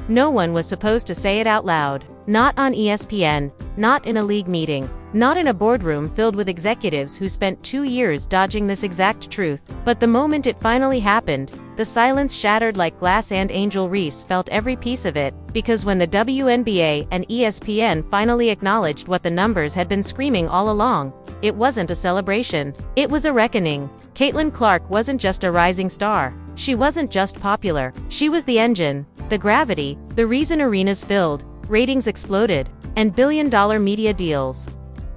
No one was supposed to say it out loud. Not on ESPN, not in a league meeting, not in a boardroom filled with executives who spent 2 years dodging this exact truth. But the moment it finally happened, the silence shattered like glass, and Angel Reese felt every piece of it, because when the WNBA and ESPN finally acknowledged what the numbers had been screaming all along, it wasn't a celebration. It was a reckoning. Caitlin Clark wasn't just a rising star. She wasn't just popular. She was the engine, the gravity, the reason arenas filled, ratings exploded, and billion-dollar media deals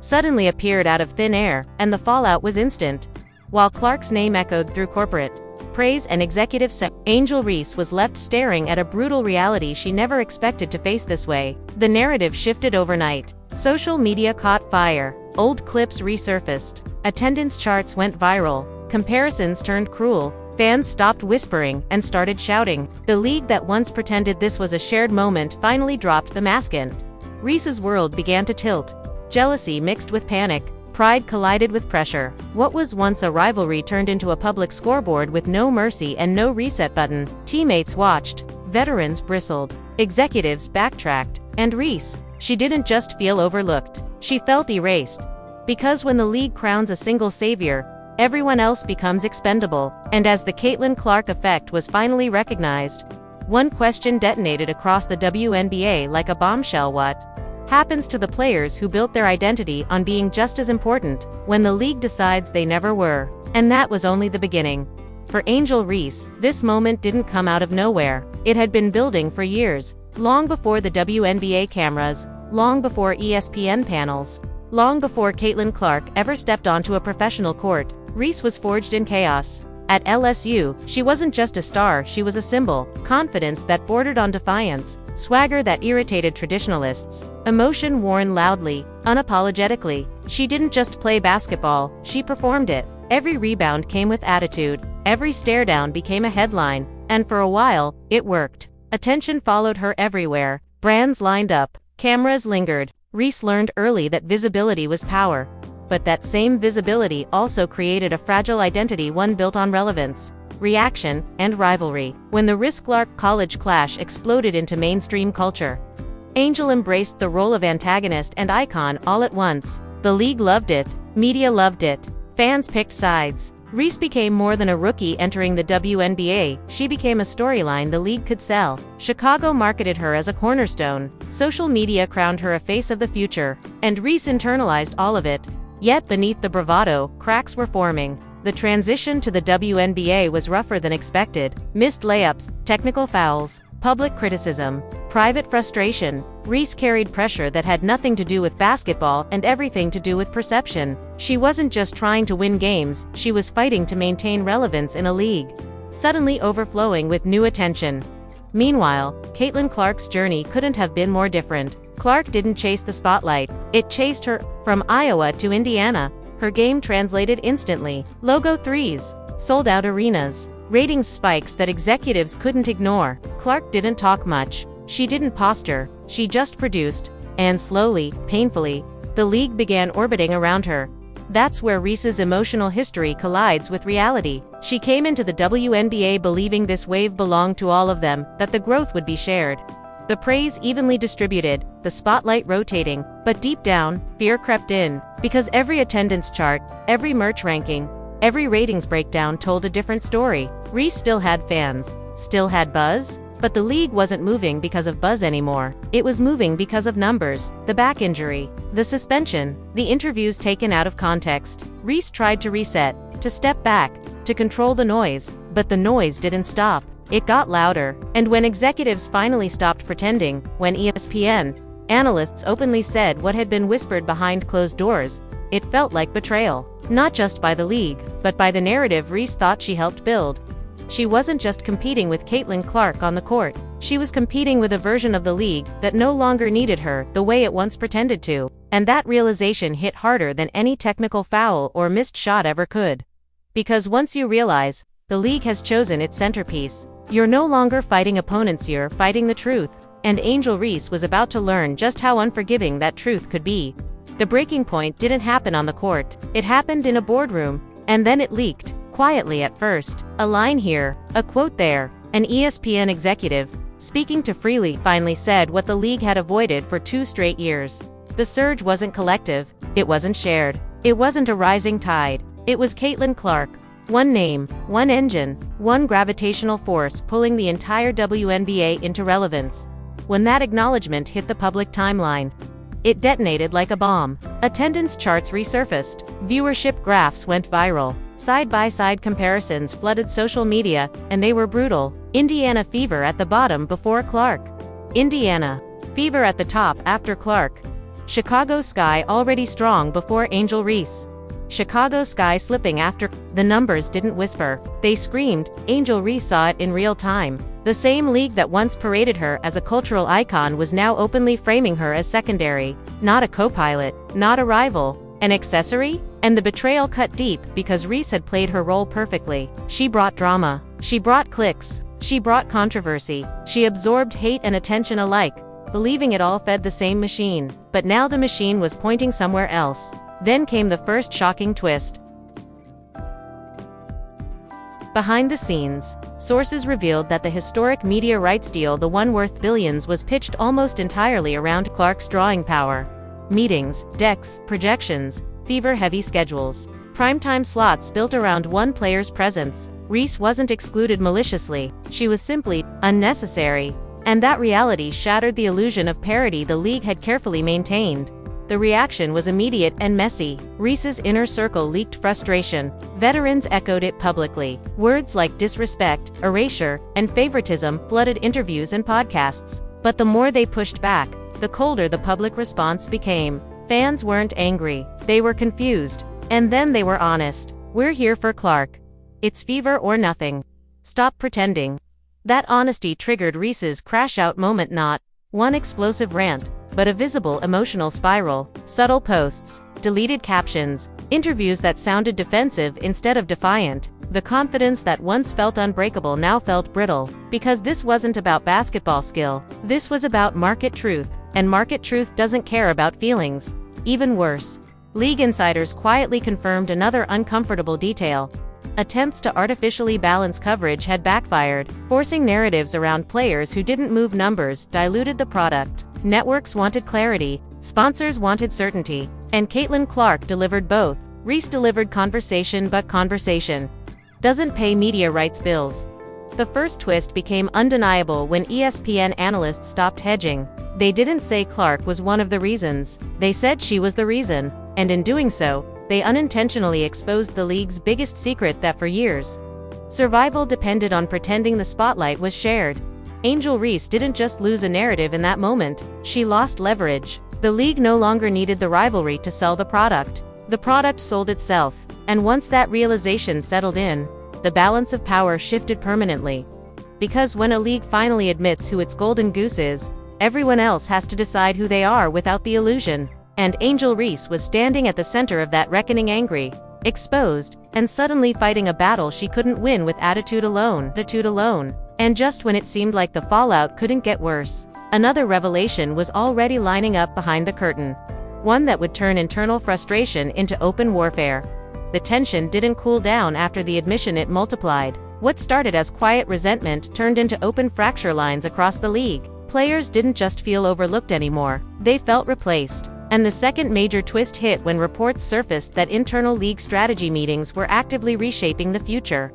suddenly appeared out of thin air, and the fallout was instant. While Clark's name echoed through corporate praise and executive Angel Reese was left staring at a brutal reality she never expected to face this way. The narrative shifted overnight. Social media caught fire. Old clips resurfaced. Attendance charts went viral. Comparisons turned cruel. Fans stopped whispering and started shouting. The league that once pretended this was a shared moment finally dropped the mask, and Reese's world began to tilt. Jealousy mixed with panic. Pride collided with pressure. What was once a rivalry turned into a public scoreboard with no mercy and no reset button. Teammates watched. Veterans bristled. Executives backtracked. And Reese, she didn't just feel overlooked. She felt erased. Because when the league crowns a single savior, everyone else becomes expendable. And as the Caitlin Clark effect was finally recognized, one question detonated across the WNBA like a bombshell: what happens to the players who built their identity on being just as important when the league decides they never were? And that was only the beginning. For Angel Reese, this moment didn't come out of nowhere. It had been building for years, long before the WNBA cameras, long before ESPN panels, long before Caitlin Clark ever stepped onto a professional court. Reese was forged in chaos. At LSU, she wasn't just a star, she was a symbol. Confidence that bordered on defiance, swagger that irritated traditionalists, emotion worn loudly, unapologetically. She didn't just play basketball, she performed it. Every rebound came with attitude, every stare down became a headline, and for a while, it worked. Attention followed her everywhere, brands lined up, cameras lingered. Reese learned early that visibility was power. But that same visibility also created a fragile identity, one built on relevance, reaction, and rivalry. When the Reese-Clark college clash exploded into mainstream culture, Angel embraced the role of antagonist and icon all at once. The league loved it, media loved it, fans picked sides. Reese became more than a rookie entering the WNBA, she became a storyline the league could sell. Chicago marketed her as a cornerstone, social media crowned her a face of the future, and Reese internalized all of it. Yet beneath the bravado, cracks were forming. The transition to the WNBA was rougher than expected. Missed layups, technical fouls, public criticism, private frustration. Reese carried pressure that had nothing to do with basketball and everything to do with perception. She wasn't just trying to win games, she was fighting to maintain relevance in a league suddenly overflowing with new attention. Meanwhile, Caitlin Clark's journey couldn't have been more different. Clark didn't chase the spotlight, it chased her. From Iowa to Indiana, her game translated instantly. Logo threes, sold-out arenas, ratings spikes that executives couldn't ignore. Clark didn't talk much, she didn't posture, she just produced. And slowly, painfully, the league began orbiting around her. That's where Reese's emotional history collides with reality. She came into the WNBA believing this wave belonged to all of them, that the growth would be shared, the praise evenly distributed, the spotlight rotating. But deep down, fear crept in, because every attendance chart, every merch ranking, every ratings breakdown told a different story. Reese still had fans, still had buzz, but the league wasn't moving because of buzz anymore. It was moving because of numbers, the back injury, the suspension, the interviews taken out of context. Reese tried to reset, to step back, to control the noise, but the noise didn't stop. It got louder, and when executives finally stopped pretending, when ESPN analysts openly said what had been whispered behind closed doors, it felt like betrayal. Not just by the league, but by the narrative Reese thought she helped build. She wasn't just competing with Caitlin Clark on the court, she was competing with a version of the league that no longer needed her the way it once pretended to. And that realization hit harder than any technical foul or missed shot ever could. Because once you realize, the league has chosen its centerpiece, you're no longer fighting opponents, you're fighting the truth. And Angel Reese was about to learn just how unforgiving that truth could be. The breaking point didn't happen on the court, it happened in a boardroom, and then it leaked, quietly at first. A line here, a quote there, an ESPN executive speaking to freely, finally said what the league had avoided for 2 straight years. The surge wasn't collective, it wasn't shared, it wasn't a rising tide, it was Caitlin Clark. One name, one engine, one gravitational force pulling the entire WNBA into relevance. When that acknowledgement hit the public timeline, it detonated like a bomb. Attendance charts resurfaced, viewership graphs went viral, side-by-side comparisons flooded social media, and they were brutal. Indiana Fever at the bottom before Clark. Indiana Fever at the top after Clark. Chicago Sky already strong before Angel Reese. Chicago Sky slipping after. The numbers didn't whisper, they screamed. Angel Reese saw it in real time. The same league that once paraded her as a cultural icon was now openly framing her as secondary, not a co-pilot, not a rival, an accessory? And the betrayal cut deep because Reese had played her role perfectly. She brought drama. She brought clicks. She brought controversy. She absorbed hate and attention alike, believing it all fed the same machine. But now the machine was pointing somewhere else. Then came the first shocking twist. Behind the scenes, sources revealed that the historic media rights deal, the one worth billions, was pitched almost entirely around Clark's drawing power. Meetings, decks, projections, fever-heavy schedules, primetime slots built around one player's presence. Reese wasn't excluded maliciously, she was simply unnecessary. And that reality shattered the illusion of parity the league had carefully maintained. The reaction was immediate and messy. Reese's inner circle leaked frustration. Veterans echoed it publicly. Words like disrespect, erasure, and favoritism flooded interviews and podcasts. But the more they pushed back, the colder the public response became. Fans weren't angry, they were confused. And then they were honest. We're here for Clark. It's fever or nothing. Stop pretending. That honesty triggered Reese's crash-out moment, not one explosive rant, but a visible emotional spiral. Subtle posts, deleted captions, interviews that sounded defensive instead of defiant. The confidence that once felt unbreakable now felt brittle. Because this wasn't about basketball skill, this was about market truth. And market truth doesn't care about feelings. Even worse, league insiders quietly confirmed another uncomfortable detail. Attempts to artificially balance coverage had backfired, forcing narratives around players who didn't move numbers diluted the product. Networks wanted clarity, sponsors wanted certainty, and Caitlin Clark delivered both. Reese delivered conversation, but conversation doesn't pay media rights bills. The first twist became undeniable when ESPN analysts stopped hedging. They didn't say Clark was one of the reasons, they said she was the reason, and in doing so, they unintentionally exposed the league's biggest secret that for years, survival depended on pretending the spotlight was shared. Angel Reese didn't just lose a narrative in that moment, she lost leverage. The league no longer needed the rivalry to sell the product. The product sold itself, and once that realization settled in, the balance of power shifted permanently. Because when a league finally admits who its golden goose is, everyone else has to decide who they are without the illusion. And Angel Reese was standing at the center of that reckoning, angry, exposed, and suddenly fighting a battle she couldn't win with attitude alone. And just when it seemed like the fallout couldn't get worse, another revelation was already lining up behind the curtain. One that would turn internal frustration into open warfare. The tension didn't cool down after the admission, it multiplied. What started as quiet resentment turned into open fracture lines across the league. Players didn't just feel overlooked anymore, they felt replaced. And the second major twist hit when reports surfaced that internal league strategy meetings were actively reshaping the future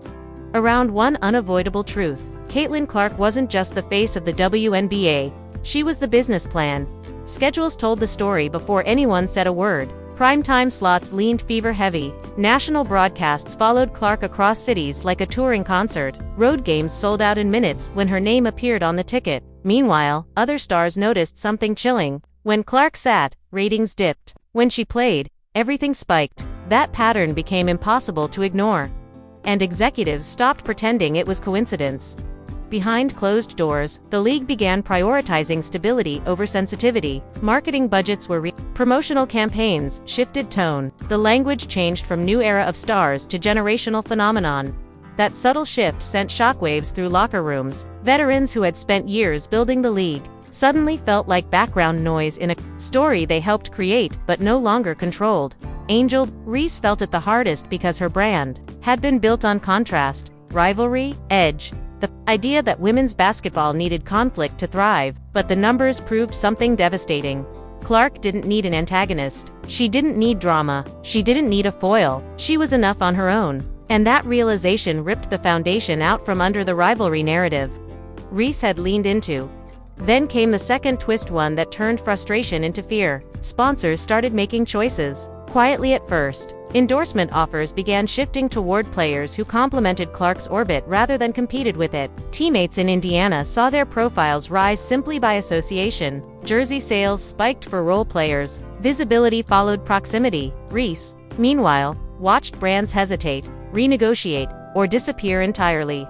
around one unavoidable truth. Caitlin Clark wasn't just the face of the WNBA, she was the business plan. Schedules told the story before anyone said a word. Primetime slots leaned fever-heavy. National broadcasts followed Clark across cities like a touring concert. Road games sold out in minutes when her name appeared on the ticket. Meanwhile, other stars noticed something chilling. When Clark sat, ratings dipped. When she played, everything spiked. That pattern became impossible to ignore. And executives stopped pretending it was coincidence. Behind closed doors, the league began prioritizing stability over sensitivity. Marketing budgets were promotional campaigns shifted tone. The language changed from new era of stars to generational phenomenon. That subtle shift sent shockwaves through locker rooms. Veterans who had spent years building the league suddenly felt like background noise in a story they helped create but no longer controlled. Angel Reese felt it the hardest because her brand had been built on contrast, rivalry, edge, The idea that women's basketball needed conflict to thrive, but the numbers proved something devastating. Clark didn't need an antagonist. She didn't need drama. She didn't need a foil. She was enough on her own. And that realization ripped the foundation out from under the rivalry narrative Reese had leaned into. Then came the second twist, one that turned frustration into fear. Sponsors started making choices. Quietly at first, endorsement offers began shifting toward players who complemented Clark's orbit rather than competed with it. Teammates in Indiana saw their profiles rise simply by association. Jersey sales spiked for role players. Visibility followed proximity. Reese, meanwhile, watched brands hesitate, renegotiate, or disappear entirely,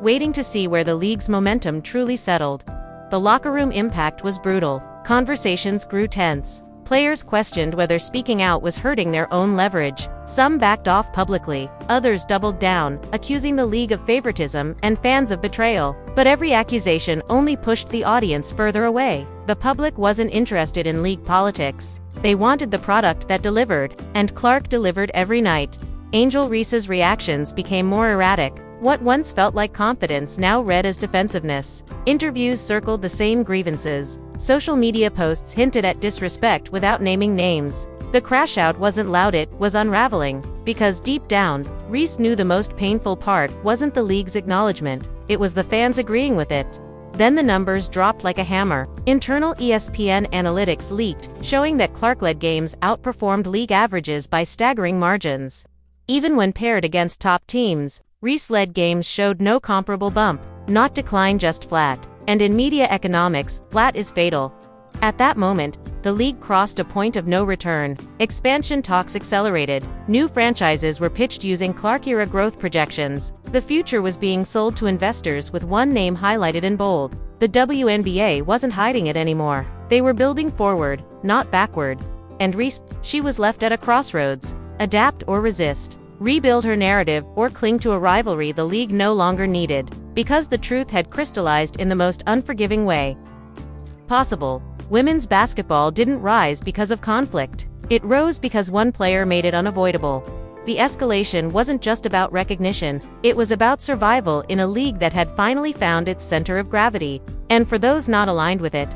waiting to see where the league's momentum truly settled. The locker room impact was brutal. Conversations grew tense. Players questioned whether speaking out was hurting their own leverage. Some backed off publicly. Others doubled down, accusing the league of favoritism and fans of betrayal. But every accusation only pushed the audience further away. The public wasn't interested in league politics. They wanted the product that delivered, and Clark delivered every night. Angel Reese's reactions became more erratic. What once felt like confidence now read as defensiveness. Interviews circled the same grievances. Social media posts hinted at disrespect without naming names. The crash out wasn't loud, it was unraveling. Because deep down, Reese knew the most painful part wasn't the league's acknowledgement, it was the fans agreeing with it. Then the numbers dropped like a hammer. Internal ESPN analytics leaked, showing that Clark-led games outperformed league averages by staggering margins. Even when paired against top teams, Reese-led games showed no comparable bump, not decline, just flat. And in media economics, flat is fatal. At that moment, the league crossed a point of no return. Expansion talks accelerated. New franchises were pitched using Clark-era growth projections. The future was being sold to investors with one name highlighted in bold. The WNBA wasn't hiding it anymore. They were building forward, not backward. And Reese, she was left at a crossroads. Adapt or resist. Rebuild her narrative or cling to a rivalry the league no longer needed, because the truth had crystallized in the most unforgiving way possible. Women's basketball didn't rise because of conflict. It rose because one player made it unavoidable. The escalation wasn't just about recognition, it was about survival in a league that had finally found its center of gravity. And for those not aligned with it,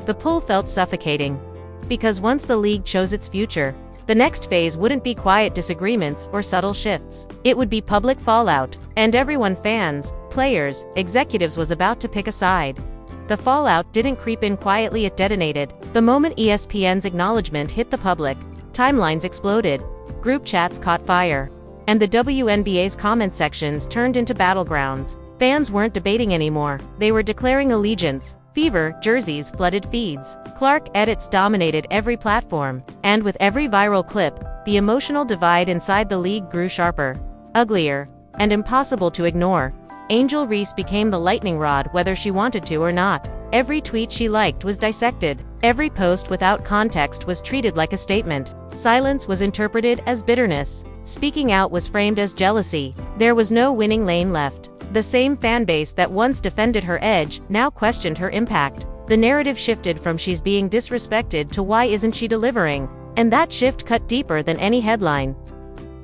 the pull felt suffocating. Because once the league chose its future, the next phase wouldn't be quiet disagreements or subtle shifts. It would be public fallout, and everyone, fans, players, executives, was about to pick a side. The fallout didn't creep in quietly, it detonated. The moment ESPN's acknowledgement hit the public, timelines exploded, group chats caught fire, and the WNBA's comment sections turned into battlegrounds. Fans weren't debating anymore, they were declaring allegiance. Fever jerseys flooded feeds. Clark edits dominated every platform. And with every viral clip, the emotional divide inside the league grew sharper, uglier, and impossible to ignore. Angel Reese became the lightning rod whether she wanted to or not. Every tweet she liked was dissected. Every post without context was treated like a statement. Silence was interpreted as bitterness. Speaking out was framed as jealousy. There was no winning lane left. The same fanbase that once defended her edge now questioned her impact. The narrative shifted from "she's being disrespected" to "why isn't she delivering?" And that shift cut deeper than any headline.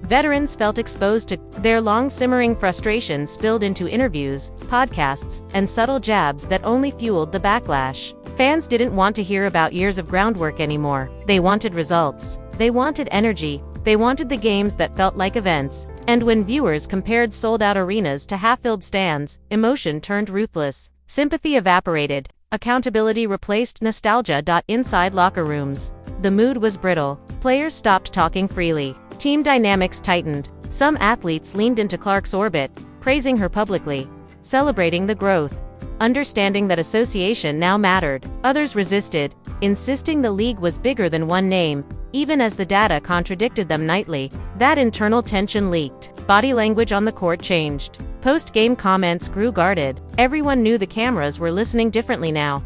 Veterans felt exposed to their long-simmering frustration spilled into interviews, podcasts, and subtle jabs that only fueled the backlash. Fans didn't want to hear about years of groundwork anymore. They wanted results. They wanted energy. They wanted the games that felt like events. And when viewers compared sold-out arenas to half-filled stands, emotion turned ruthless. Sympathy evaporated. Accountability replaced nostalgia. Inside locker rooms, the mood was brittle. Players stopped talking freely. Team dynamics tightened. Some athletes leaned into Clark's orbit, praising her publicly, celebrating the growth, understanding that association now mattered. Others resisted, insisting the league was bigger than one name, even as the data contradicted them nightly. That internal tension leaked. Body language on the court changed. Post-game comments grew guarded. Everyone knew the cameras were listening differently now.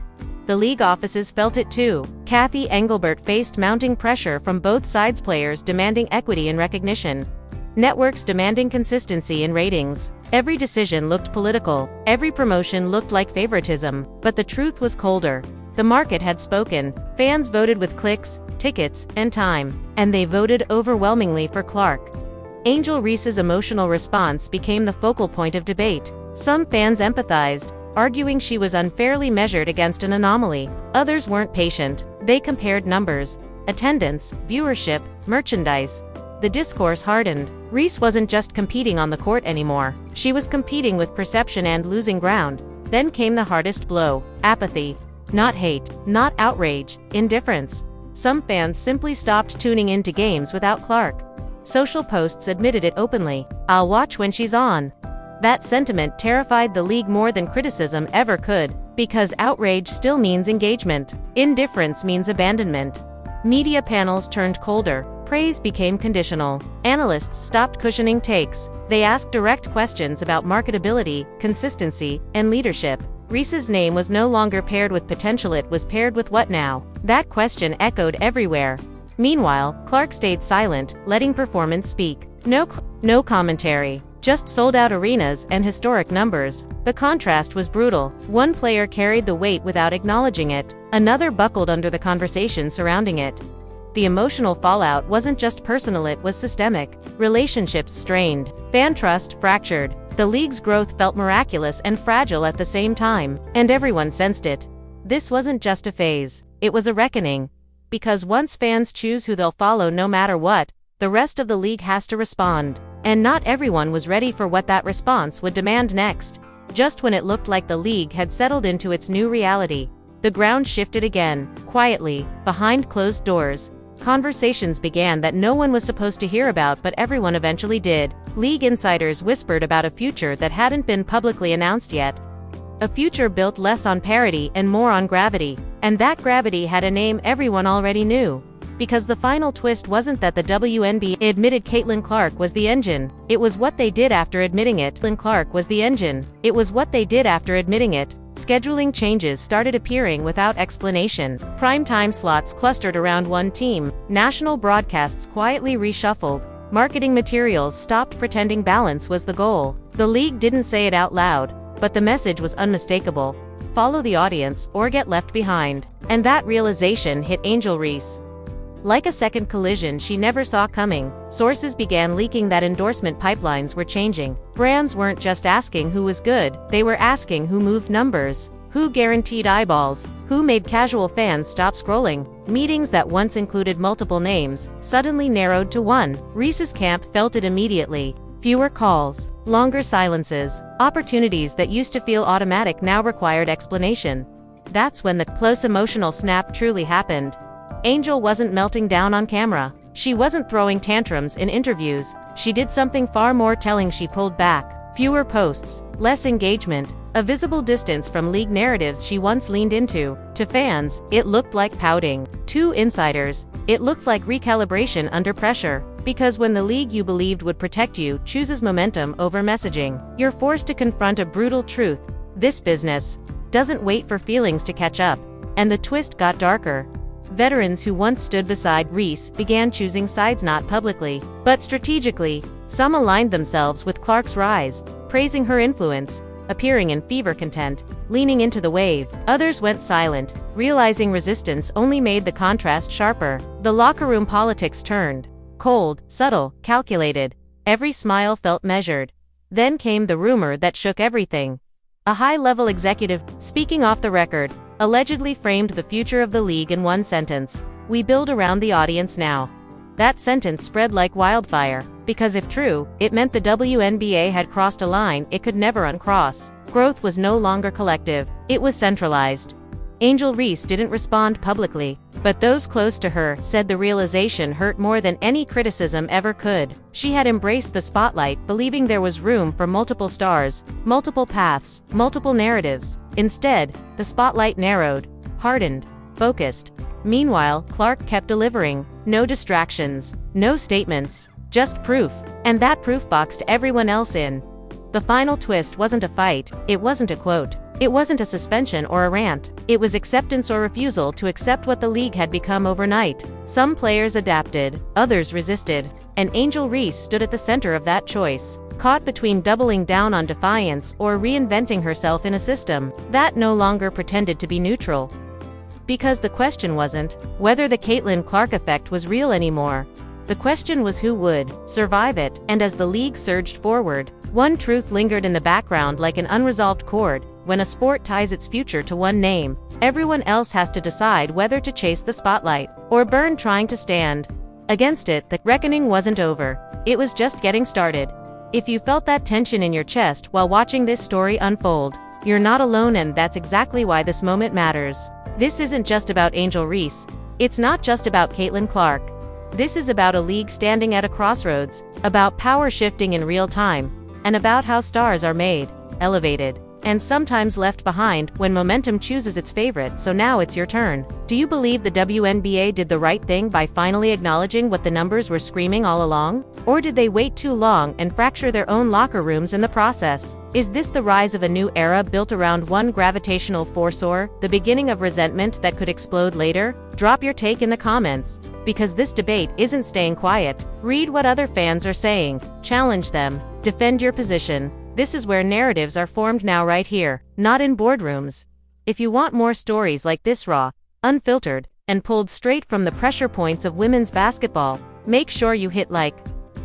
The league offices felt it too. Kathy Engelbert faced mounting pressure from both sides, players demanding equity and recognition, networks demanding consistency in ratings. Every decision looked political. Every promotion looked like favoritism. But the truth was colder. The market had spoken. Fans voted with clicks, tickets, and time. And they voted overwhelmingly for Clark. Angel Reese's emotional response became the focal point of debate. Some fans empathized, arguing she was unfairly measured against an anomaly. Others weren't patient. They compared numbers, attendance, viewership, merchandise. The discourse hardened. Reese wasn't just competing on the court anymore. She was competing with perception and losing ground. Then came the hardest blow: apathy. Not hate, not outrage, indifference. Some fans simply stopped tuning into games without Clark. Social posts admitted it openly. "I'll watch when she's on." That sentiment terrified the league more than criticism ever could, because outrage still means engagement. Indifference means abandonment. Media panels turned colder. Praise became conditional. Analysts stopped cushioning takes. They asked direct questions about marketability, consistency, and leadership. Reese's name was no longer paired with potential, it was paired with what now? That question echoed everywhere. Meanwhile, Clark stayed silent, letting performance speak. No commentary. Just sold-out arenas and historic numbers. The contrast was brutal. One player carried the weight without acknowledging it. Another buckled under the conversation surrounding it. The emotional fallout wasn't just personal, it was systemic. Relationships strained. Fan trust fractured. The league's growth felt miraculous and fragile at the same time, and everyone sensed it. This wasn't just a phase. It was a reckoning. Because once fans choose who they'll follow no matter what, the rest of the league has to respond. And not everyone was ready for what that response would demand next. Just when it looked like the league had settled into its new reality, the ground shifted again, quietly, behind closed doors. Conversations began that no one was supposed to hear about, but everyone eventually did. League insiders whispered about a future that hadn't been publicly announced yet. A future built less on parity and more on gravity. And that gravity had a name everyone already knew. Because the final twist wasn't that the WNBA admitted Caitlin Clark was the engine. It was what they did after admitting it. Caitlin Clark was the engine. It was what they did after admitting it. Scheduling changes started appearing without explanation. Primetime slots clustered around one team. National broadcasts quietly reshuffled. Marketing materials stopped pretending balance was the goal. The league didn't say it out loud, but the message was unmistakable. Follow the audience, or get left behind. And that realization hit Angel Reese like a second collision she never saw coming. Sources began leaking that endorsement pipelines were changing. Brands weren't just asking who was good, they were asking who moved numbers, who guaranteed eyeballs, who made casual fans stop scrolling. Meetings that once included multiple names suddenly narrowed to one. Reese's camp felt it immediately. Fewer calls, longer silences, opportunities that used to feel automatic now required explanation. That's when the close emotional snap truly happened. Angel wasn't melting down on camera. She wasn't throwing tantrums in interviews. She did something far more telling. She pulled back. Fewer posts, less engagement, a visible distance from league narratives she once leaned into. To fans, it looked like pouting. To insiders, it looked like recalibration under pressure. Because when the league you believed would protect you chooses momentum over messaging, you're forced to confront a brutal truth. This business doesn't wait for feelings to catch up. And the twist got darker. Veterans who once stood beside Reese began choosing sides, not publicly, but strategically. Some aligned themselves with Clark's rise, praising her influence, appearing in fever content, leaning into the wave. Others went silent, realizing resistance only made the contrast sharper. The locker room politics turned. Cold, subtle, calculated. Every smile felt measured. Then came the rumor that shook everything. A high-level executive, speaking off the record, allegedly framed the future of the league in one sentence: "We build around the audience now." That sentence spread like wildfire, because if true, it meant the WNBA had crossed a line it could never uncross. Growth was no longer collective, it was centralized. Angel Reese didn't respond publicly, but those close to her said the realization hurt more than any criticism ever could. She had embraced the spotlight, believing there was room for multiple stars, multiple paths, multiple narratives. Instead, the spotlight narrowed, hardened, focused. Meanwhile, Clark kept delivering. No distractions, no statements, just proof. And that proof boxed everyone else in. The final twist wasn't a fight, it wasn't a quote. It wasn't a suspension or a rant. It was acceptance or refusal to accept what the league had become overnight. Some players adapted, others resisted. And Angel Reese stood at the center of that choice, caught between doubling down on defiance or reinventing herself in a system that no longer pretended to be neutral. Because the question wasn't whether the Caitlin Clark effect was real anymore. The question was who would survive it. And as the league surged forward, One truth lingered in the background like an unresolved chord. When a sport ties its future to one name, everyone else has to decide whether to chase the spotlight or burn trying to stand against it. The reckoning wasn't over. It was just getting started. If you felt that tension in your chest while watching this story unfold, you're not alone, and that's exactly why this moment matters. This isn't just about Angel Reese. It's not just about Caitlin Clark. This is about a league standing at a crossroads, about power shifting in real time, and about how stars are made, elevated, and sometimes left behind when momentum chooses its favorite. So now it's your turn. Do you believe the WNBA did the right thing by finally acknowledging what the numbers were screaming all along? Or did they wait too long and fracture their own locker rooms in the process? Is this the rise of a new era built around one gravitational force, or the beginning of resentment that could explode later? Drop your take in the comments, because this debate isn't staying quiet. Read what other fans are saying, challenge them, defend your position. This is where narratives are formed now, right here, not in boardrooms. If you want more stories like this, raw, unfiltered, and pulled straight from the pressure points of women's basketball, make sure you hit like,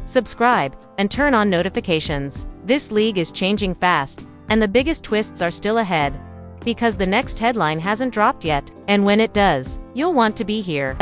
subscribe, and turn on notifications. This league is changing fast, and the biggest twists are still ahead. Because the next headline hasn't dropped yet, and when it does, you'll want to be here.